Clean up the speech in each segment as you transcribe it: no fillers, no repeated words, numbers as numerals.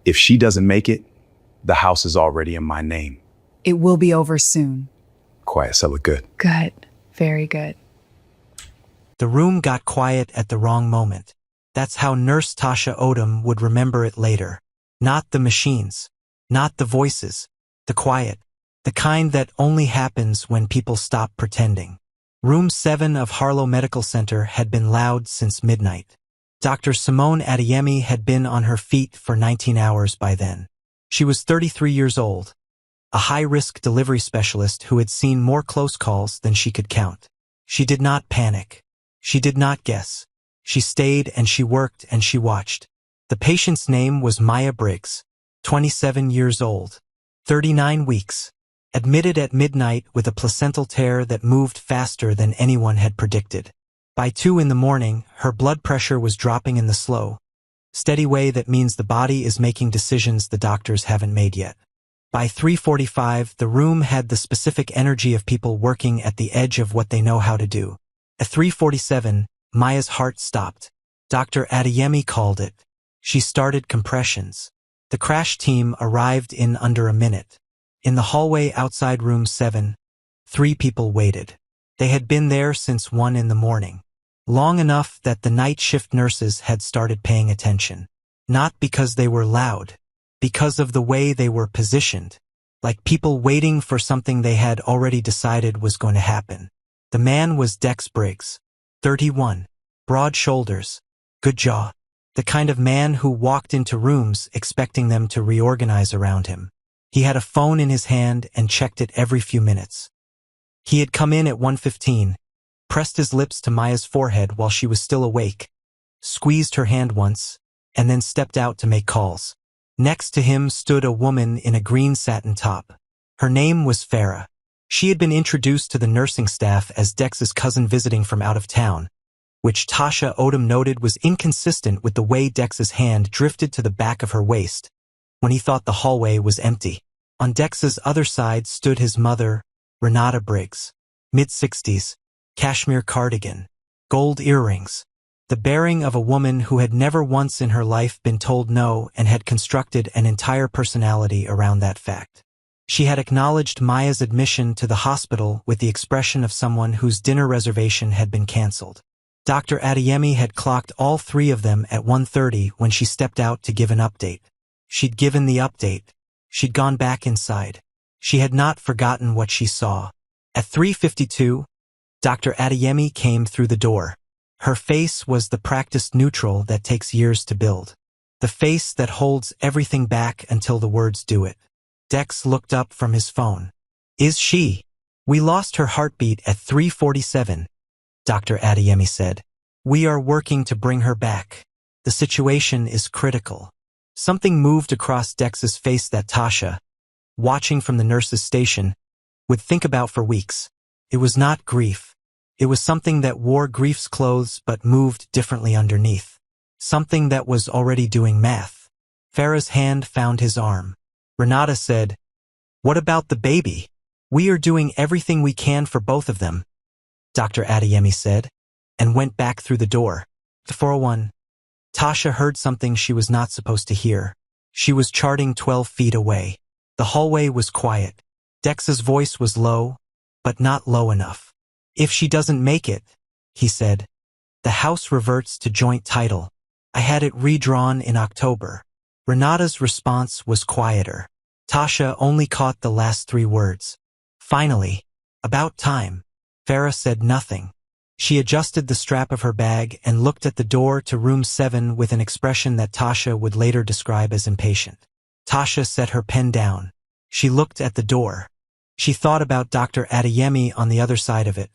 If she doesn't make it, the house is already in my name. It will be over soon. Quiet, so look good. Good. Very good. The room got quiet at the wrong moment. That's how Nurse Tasha Odom would remember it later. Not the machines. Not the voices. The quiet. The kind that only happens when people stop pretending. Room 7 of Harlow Medical Center had been loud since midnight. Dr. Simone Adeyemi had been on her feet for 19 hours by then. She was 33 years old, a high-risk delivery specialist who had seen more close calls than she could count. She did not panic. She did not guess. She stayed and she worked and she watched. The patient's name was Maya Briggs, 27 years old, 39 weeks, admitted at midnight with a placental tear that moved faster than anyone had predicted. By 2 in the morning, her blood pressure was dropping in the slow, steady way that means the body is making decisions the doctors haven't made yet. By 3:45, the room had the specific energy of people working at the edge of what they know how to do. At 3:47, Maya's heart stopped. Dr. Adeyemi called it. She started compressions. The crash team arrived in under a minute. In the hallway outside room 7, 3 people waited. They had been there since 1 in the morning. Long enough that the night shift nurses had started paying attention. Not because they were loud, because of the way they were positioned, like people waiting for something they had already decided was going to happen. The man was Dex Briggs, 31, broad shoulders, good jaw, the kind of man who walked into rooms expecting them to reorganize around him. He had a phone in his hand and checked it every few minutes. He had come in at 1:15, pressed his lips to Maya's forehead while she was still awake, squeezed her hand once, and then stepped out to make calls. Next to him stood a woman in a green satin top. Her name was Farah. She had been introduced to the nursing staff as Dex's cousin visiting from out of town, which Tasha Odom noted was inconsistent with the way Dex's hand drifted to the back of her waist when he thought the hallway was empty. On Dex's other side stood his mother, Renata Briggs, mid-60s, cashmere cardigan, gold earrings, the bearing of a woman who had never once in her life been told no and had constructed an entire personality around that fact. She had acknowledged Maya's admission to the hospital with the expression of someone whose dinner reservation had been canceled. Dr. Adeyemi had clocked all 3 of them at 1:30 when she stepped out to give an update. She'd given the update. She'd gone back inside. She had not forgotten what she saw. At 3:52, Dr. Adeyemi came through the door. Her face was the practiced neutral that takes years to build. The face that holds everything back until the words do it. Dex looked up from his phone. Is she? We lost her heartbeat at 3:47, Dr. Adeyemi said. We are working to bring her back. The situation is critical. Something moved across Dex's face that Tasha, watching from the nurse's station, would think about for weeks. It was not grief. It was something that wore grief's clothes but moved differently underneath. Something that was already doing math. Farah's hand found his arm. Renata said, "What about the baby? We are doing everything we can for both of them," Dr. Adeyemi said, and went back through the door. The 401. Tasha heard something she was not supposed to hear. She was charting 12 feet away. The hallway was quiet. Dex's voice was low, but not low enough. "If she doesn't make it," he said, "the house reverts to joint title. I had it redrawn in October." Renata's response was quieter. Tasha only caught the last 3 words. Finally, about time. Farah said nothing. She adjusted the strap of her bag and looked at the door to room 7 with an expression that Tasha would later describe as impatient. Tasha set her pen down. She looked at the door. She thought about Dr. Adeyemi on the other side of it,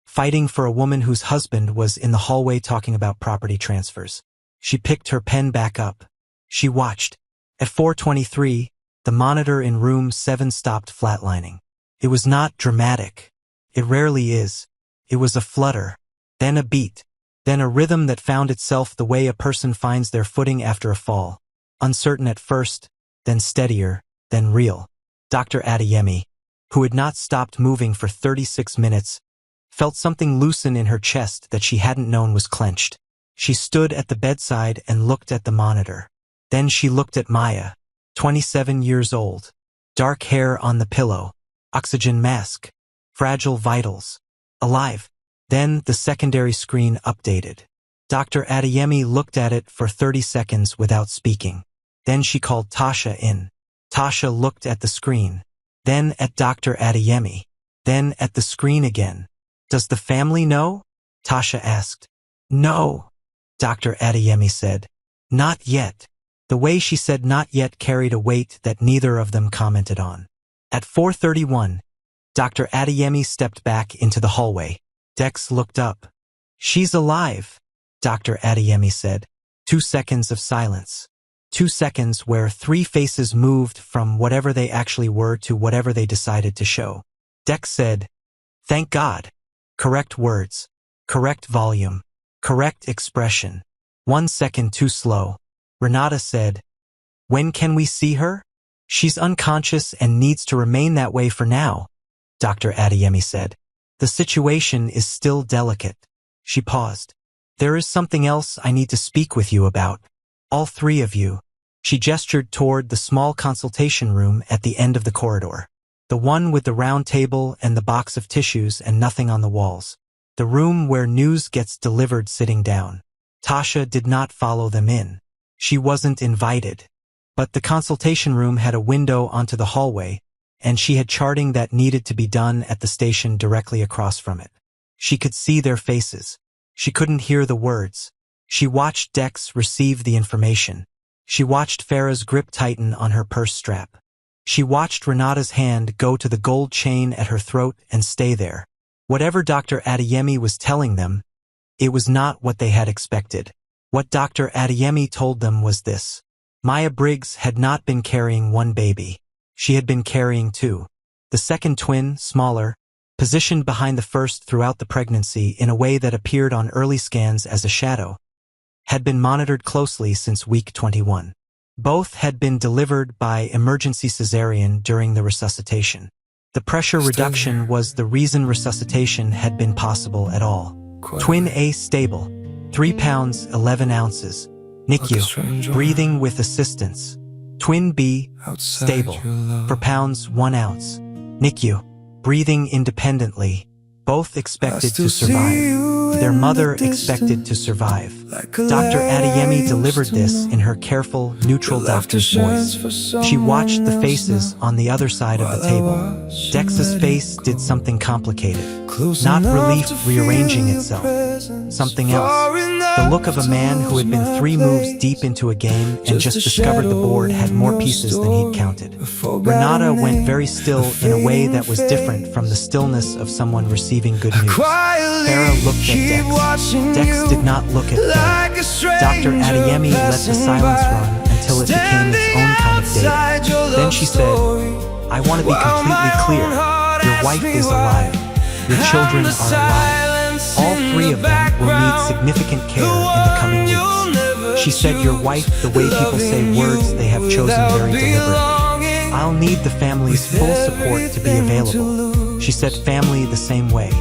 fighting for a woman whose husband was in the hallway talking about property transfers. She picked her pen back up. She watched. At 4:23, the monitor in room 7 stopped flatlining. It was not dramatic. It rarely is. It was a flutter, then a beat, then a rhythm that found itself the way a person finds their footing after a fall. Uncertain at first, then steadier, then real. Dr. Adeyemi, who had not stopped moving for 36 minutes, felt something loosen in her chest that she hadn't known was clenched. She stood at the bedside and looked at the monitor. Then she looked at Maya, 27 years old, dark hair on the pillow, oxygen mask, fragile vitals, alive. Then the secondary screen updated. Dr. Adeyemi looked at it for 30 seconds without speaking. Then she called Tasha in. Tasha looked at the screen, then at Dr. Adeyemi, then at the screen again. Does the family know? Tasha asked. No, Dr. Adeyemi said. Not yet. The way she said not yet carried a weight that neither of them commented on. At 4:31, Dr. Adeyemi stepped back into the hallway. Dex looked up. She's alive, Dr. Adeyemi said. 2 seconds of silence. 2 seconds where 3 faces moved from whatever they actually were to whatever they decided to show. Dex said, "Thank God." Correct words. Correct volume. Correct expression. 1 second too slow. Renata said, "When can we see her?" "She's unconscious and needs to remain that way for now," Dr. Adeyemi said. "The situation is still delicate." She paused. "There is something else I need to speak with you about. All 3 of you." She gestured toward the small consultation room at the end of the corridor. The one with the round table and the box of tissues and nothing on the walls. The room where news gets delivered sitting down. Tasha did not follow them in. She wasn't invited. But the consultation room had a window onto the hallway, and she had charting that needed to be done at the station directly across from it. She could see their faces. She couldn't hear the words. She watched Dex receive the information. She watched Farah's grip tighten on her purse strap. She watched Renata's hand go to the gold chain at her throat and stay there. Whatever Dr. Adeyemi was telling them, it was not what they had expected. What Dr. Adeyemi told them was this. Maya Briggs had not been carrying one baby. She had been carrying 2. The second twin, smaller, positioned behind the first throughout the pregnancy in a way that appeared on early scans as a shadow, had been monitored closely since week 21. Both had been delivered by emergency cesarean during the resuscitation. The pressure reduction was the reason resuscitation had been possible at all. Twin A stable, 3 pounds 11 ounces. NICU, breathing with assistance. Twin B, stable, 4 pounds 1 ounce. NICU, breathing independently. Both expected to survive. Their mother expected to survive. Dr. Adeyemi delivered this in her careful, neutral doctor's voice. She watched the faces on the other side of the table. Dex's face did something complicated. Not relief rearranging itself. Something else. The look of a man who had been 3 moves deep into a game and just discovered the board had more pieces than he'd counted. Renata went very still in a way that was different from the stillness of someone receiving good news. Farah looked at Dex. Dex did not look at Farah. Dr. Adeyemi let the silence run until it became its own kind of data. Then she said, "I want to be completely clear. Your wife is alive. Your children are alive. All 3 of them will need significant care in the coming weeks." She said your wife the way people say words they have chosen very deliberately. "I'll need the family's full support to be available." She said family the same way.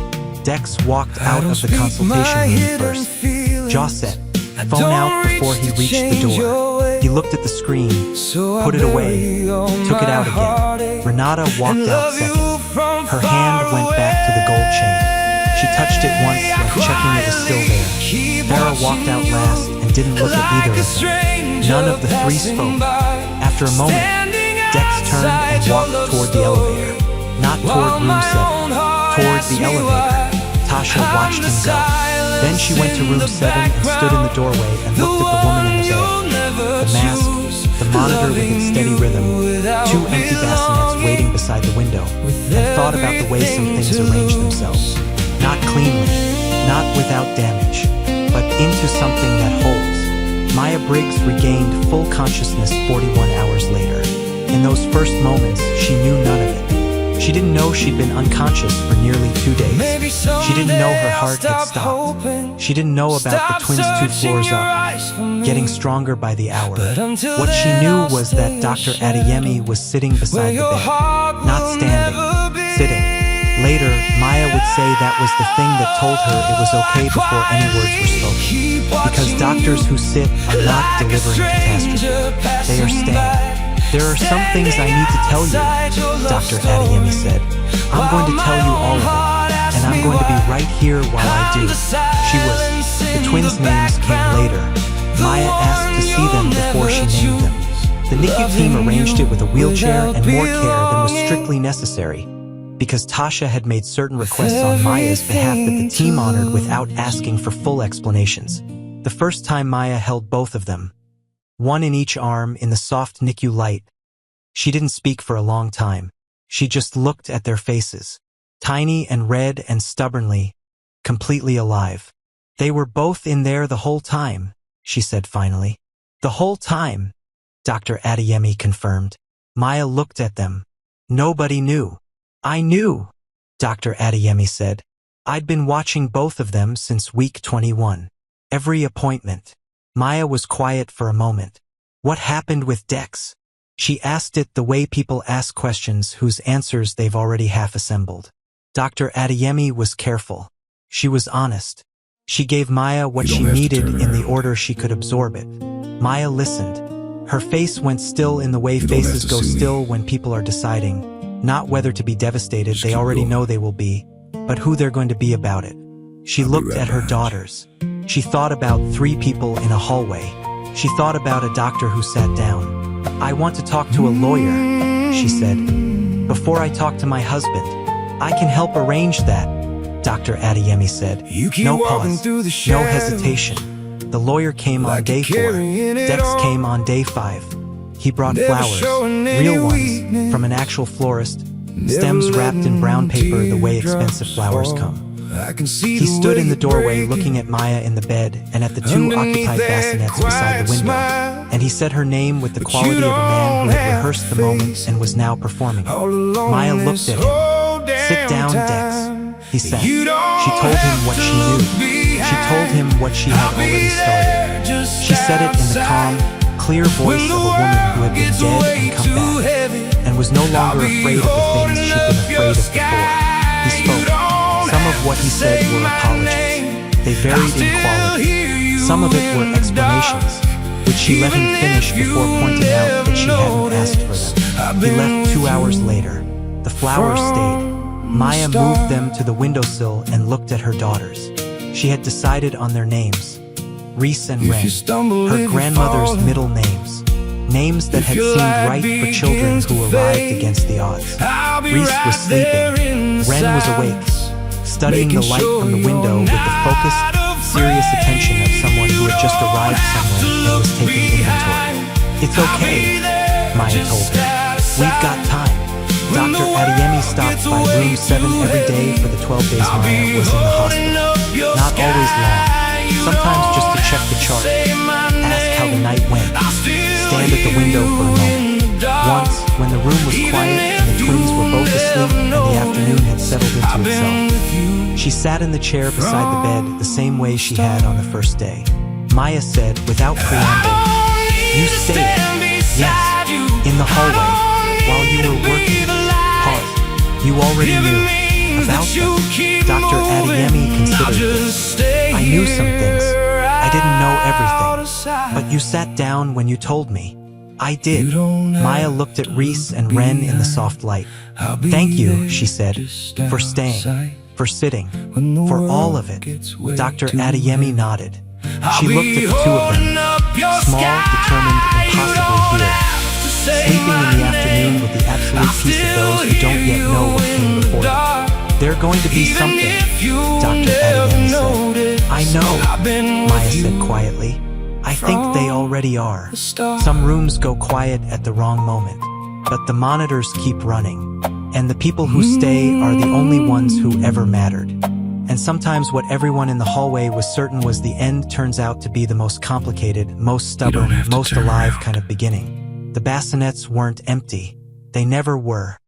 Dex walked out of the consultation room first. Jaw set, phone out before he reached the door. He looked at the screen, put it away, took it out again. Renata walked out second. Her hand went back to the gold chain. She touched it once like checking it was still there. Farah walked out last and didn't look at either of them. None of the 3 spoke. After a moment, Dex turned and walked toward the elevator. Not toward room 7, toward the elevator. Tasha watched him go. Then she went to room 7 and stood in the doorway and looked at the woman in the bed. The mask, the monitor with its steady rhythm, 2 empty bassinets waiting beside the window, and thought about the way some things arranged themselves. Not cleanly, not without damage, but into something that holds. Maya Briggs regained full consciousness 41 hours later. In those first moments, she knew none of it. She didn't know she'd been unconscious for nearly 2 days. She didn't know her heart had stopped. She didn't know about the twins 2 floors up, getting stronger by the hour. What she knew was that Dr. Adeyemi was sitting beside the bed, not standing, sitting, Later, Maya would say that was the thing that told her it was okay before any words were spoken. Because doctors who sit are not delivering catastrophe. They are staying. There are some things I need to tell you, Dr. Adeyemi said. I'm going to tell you all of it, and I'm going to be right here while I do. She was. The twins' names came later. Maya asked to see them before she named them. The NICU team arranged it with a wheelchair and more care than was strictly necessary, because Tasha had made certain requests on Maya's behalf that the team honored without asking for full explanations. The first time Maya held both of them, one in each arm in the soft NICU light, she didn't speak for a long time. She just looked at their faces, tiny and red and stubbornly, completely alive. They were both in there the whole time, she said finally. The whole time, Dr. Adeyemi confirmed. Maya looked at them. Nobody knew. I knew, Dr. Adeyemi said. I'd been watching both of them since week 21. Every appointment. Maya was quiet for a moment. What happened with Dex? She asked it the way people ask questions whose answers they've already half assembled. Dr. Adeyemi was careful. She was honest. She gave Maya what she needed in the order she could absorb it. Maya listened. Her face went still in the way faces go still when people are deciding, not whether to be devastated, they already know they will be, but who they're going to be about it. She looked at her daughters. She thought about 3 people in a hallway. She thought about a doctor who sat down. I want to talk to a lawyer, she said. Before I talk to my husband. I can help arrange that, Dr. Adeyemi said. No pause, no hesitation. The lawyer came on day 4. Dex came on day 5. He brought flowers, real ones, from an actual florist, stems wrapped in brown paper the way expensive flowers come. He stood in the doorway looking at Maya in the bed and at the 2 occupied bassinets beside the window, and he said her name with the quality of a man who had rehearsed the moment and was now performing it. Maya looked at him. Sit down, Dex, he said. She told him what she knew. She told him what she had already started. She said it in the calm, clear voice of a woman who had been dead and come back, and was no longer afraid of the things she'd been afraid of before. He spoke. Some of what he said were apologies. They varied in quality. Some of it were explanations, which she let him finish before pointing out that she hadn't asked for them. He left 2 hours later. The flowers stayed. Maya moved them to the windowsill and looked at her daughters. She had decided on their names. Reese and Ren, her grandmother's middle names. Names that had seemed right for children who arrived against the odds. Reese was sleeping. Ren was awake, studying the light from the window with the focused, serious attention of someone who had just arrived somewhere and was taking inventory. It's okay, Maya told her. We've got time. Dr. Adeyemi stopped by room 7 every day for the 12 days Maya was in the hospital. Not always long. Sometimes just to check the chart, ask how the night went, stand at the window for a moment. Once, when the room was quiet and the twins were both asleep and the afternoon had settled into itself, she sat in the chair beside the bed the same way she had on the first day. Maya said, without preamble, "You stayed, yes, in the hallway, while you were working." Pause. You already knew about them. Dr. Adeyemi considered this. I knew some things. I didn't know everything. But you sat down when you told me. I did. Maya looked at Reese and Ren in the soft light. Thank you, she said, for staying, for sitting, for all of it. Dr. Adeyemi nodded. She looked at the 2 of them, small, determined, impossibly here, sleeping in the afternoon with the absolute peace of those who don't yet know what came before them. They're going to be something, Dr. Adeyemi said. I know, Maya said quietly. I think they already are. Some rooms go quiet at the wrong moment, but the monitors keep running, and the people who stay are the only ones who ever mattered. And sometimes what everyone in the hallway was certain was the end turns out to be the most complicated, most stubborn, most alive kind of beginning. The bassinets weren't empty. They never were.